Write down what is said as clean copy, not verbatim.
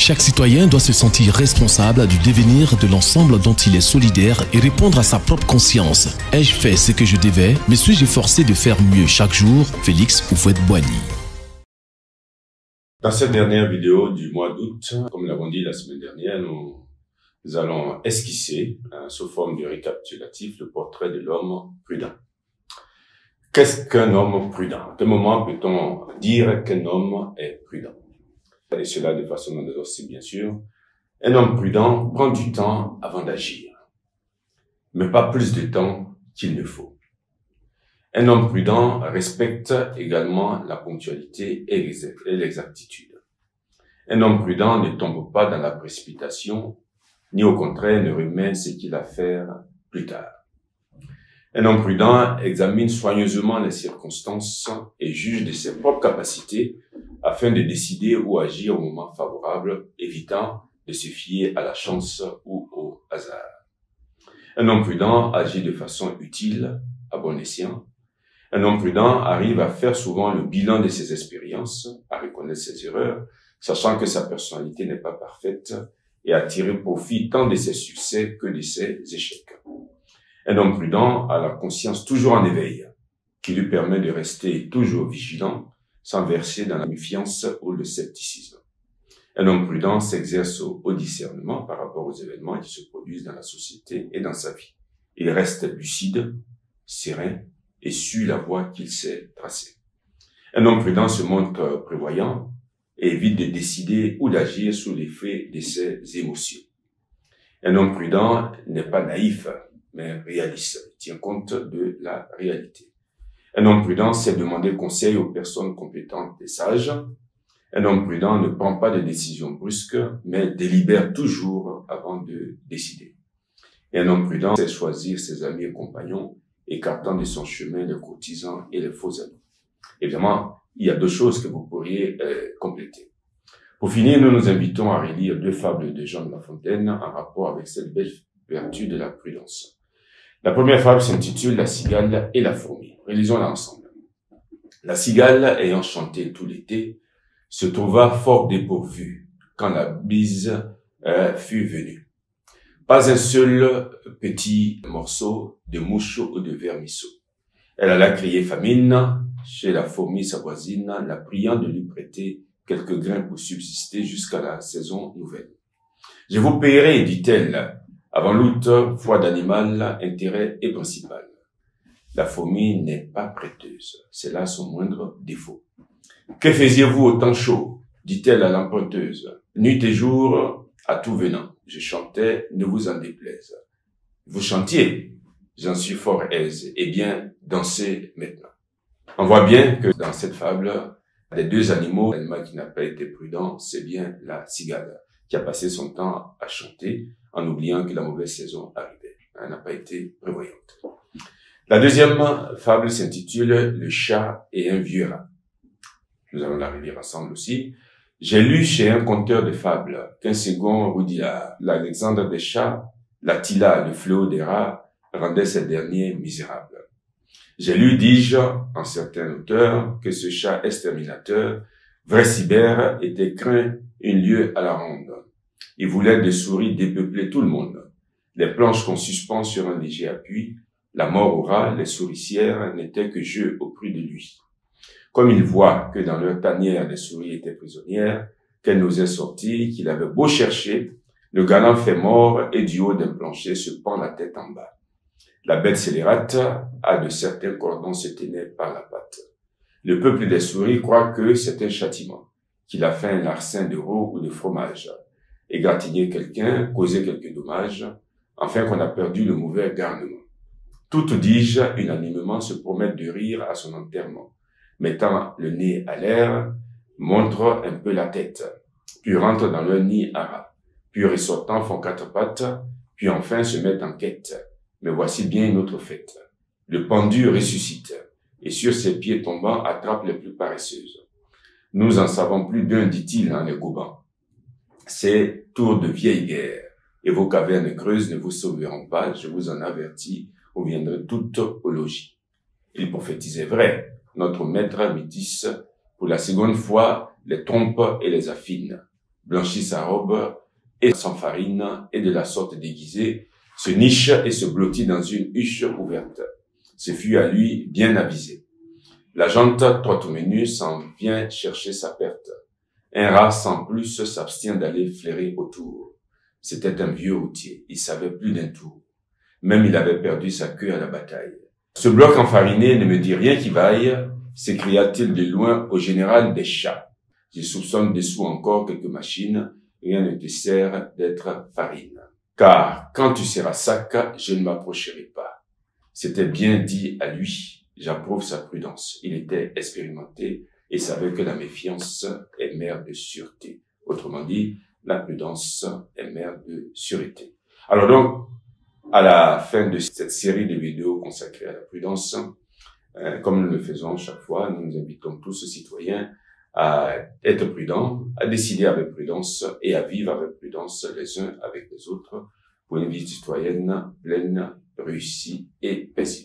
Chaque citoyen doit se sentir responsable du devenir de l'ensemble dont il est solidaire et répondre à sa propre conscience. Ai-je fait ce que je devais? Me suis-je forcé de faire mieux chaque jour? Félix Houphouët-Boigny. Dans cette dernière vidéo du mois d'août, comme nous l'avons dit la semaine dernière, nous allons esquisser, sous forme de récapitulatif, le portrait de l'homme prudent. Qu'est-ce qu'un homme prudent? À quel moment peut-on dire qu'un homme est prudent? Et cela de façon non exhaustive, bien sûr. Un homme prudent prend du temps avant d'agir, mais pas plus de temps qu'il ne faut. Un homme prudent respecte également la ponctualité et l'exactitude. Un homme prudent ne tombe pas dans la précipitation, ni au contraire ne remet ce qu'il a à faire plus tard. Un homme prudent examine soigneusement les circonstances et juge de ses propres capacités afin de décider ou agir au moment favorable, évitant de se fier à la chance ou au hasard. Un homme prudent agit de façon utile, à bon escient. Un homme prudent arrive à faire souvent le bilan de ses expériences, à reconnaître ses erreurs, sachant que sa personnalité n'est pas parfaite, et à tirer profit tant de ses succès que de ses échecs. Un homme prudent a la conscience toujours en éveil, qui lui permet de rester toujours vigilant, sans verser dans la méfiance ou le scepticisme. Un homme prudent s'exerce au discernement par rapport aux événements qui se produisent dans la société et dans sa vie. Il reste lucide, serein et suit la voie qu'il s'est tracée. Un homme prudent se montre prévoyant et évite de décider ou d'agir sous l'effet de ses émotions. Un homme prudent n'est pas naïf, mais réaliste. Il tient compte de la réalité. Un homme prudent sait demander conseil aux personnes compétentes et sages. Un homme prudent ne prend pas de décisions brusques, mais délibère toujours avant de décider. Et un homme prudent sait choisir ses amis et compagnons, écartant de son chemin les courtisans et les faux amis. Évidemment, il y a deux choses que vous pourriez compléter. Pour finir, nous nous invitons à relire deux fables de Jean de La Fontaine en rapport avec cette belle vertu de la prudence. La première fable s'intitule « La cigale et la fourmi ». Relisons-la ensemble. La cigale, ayant chanté tout l'été, se trouva fort dépourvue quand la bise fut venue. Pas un seul petit morceau de mouche ou de vermisseau. Elle alla crier famine chez la fourmi sa voisine, la priant de lui prêter quelques grains pour subsister jusqu'à la saison nouvelle. « Je vous payerai, dit-elle. Avant l'août, foi d'animal, intérêt est principal. La fourmi n'est pas prêteuse, c'est là son moindre défaut. Que faisiez-vous au temps chaud, dit-elle à l'emprunteuse. Nuit et jour, à tout venant, je chantais, ne vous en déplaise. Vous chantiez, j'en suis fort aise, et bien, dansez maintenant. On voit bien que dans cette fable, les deux animaux, l'animal qui n'a pas été prudent, c'est bien la cigale, qui a passé son temps à chanter, en oubliant que la mauvaise saison arrivait. Elle n'a pas été prévoyante. La deuxième fable s'intitule « Le chat et un vieux rat ». Nous allons la relire ensemble aussi. J'ai lu chez un conteur de fables qu'un second Roudillard, l'Alexandre des chats, l'Attila, le fléau des rats, rendait ces derniers misérables. J'ai lu, dis-je, en certains auteurs, que ce chat exterminateur, vrai cybère, était craint une lieue à la ronde. Il voulait des souris dépeupler tout le monde. Les planches qu'on suspend sur un léger appui, la mort au rat, les souricières n'étaient que jeu au prix de lui. Comme il voit que dans leur tanière les souris étaient prisonnières, qu'elles n'osaient sortir, qu'il avait beau chercher, le galant fait mort et du haut d'un plancher se pend la tête en bas. La bête scélérate a de certains cordons se tenaient par la patte. Le peuple des souris croit que c'est un châtiment, qu'il a fait un larcin de veau ou de fromage, égratigner quelqu'un, causer quelques dommages, enfin qu'on a perdu le mauvais garnement. Toutes, dis-je, unanimement se promettent de rire à son enterrement, mettant le nez à l'air, montrent un peu la tête, puis rentrent dans leur nid à rat, puis ressortant font quatre pattes, puis enfin se mettent en quête. Mais voici bien une autre fête. Le pendu ressuscite, et sur ses pieds tombants attrape les plus paresseuses. Nous en savons plus d'un, dit-il en les gobant. C'est tour de vieille guerre, et vos cavernes creuses ne vous sauveront pas, je vous en avertis, vous viendrez toutes au logis. Il prophétisait vrai, notre maître métisse, pour la seconde fois, les trompe et les affine. blanchit sa robe et s'enfarine et de la sorte déguisée, se niche et se blottit dans une huche ouverte. Ce fut à lui bien avisé. La jante, droite au menu, s'en vient chercher sa perte. Un rat sans plus s'abstient d'aller flairer autour. C'était un vieux routier, il savait plus d'un tour. Même il avait perdu sa queue à la bataille. Ce bloc enfariné ne me dit rien qui vaille, s'écria-t-il de loin au général des chats. Je soupçonne dessous encore quelques machines, rien ne te sert d'être farine. Car quand tu seras sac, je ne m'approcherai pas. C'était bien dit à lui, j'approuve sa prudence. Il était expérimenté et savait que la méfiance est mère de sûreté. Autrement dit, la prudence est mère de sûreté. Alors donc, à la fin de cette série de vidéos consacrées à la prudence, comme nous le faisons chaque fois, nous invitons tous les citoyens à être prudents, à décider avec prudence et à vivre avec prudence les uns avec les autres pour une vie citoyenne pleine, réussie et paisible.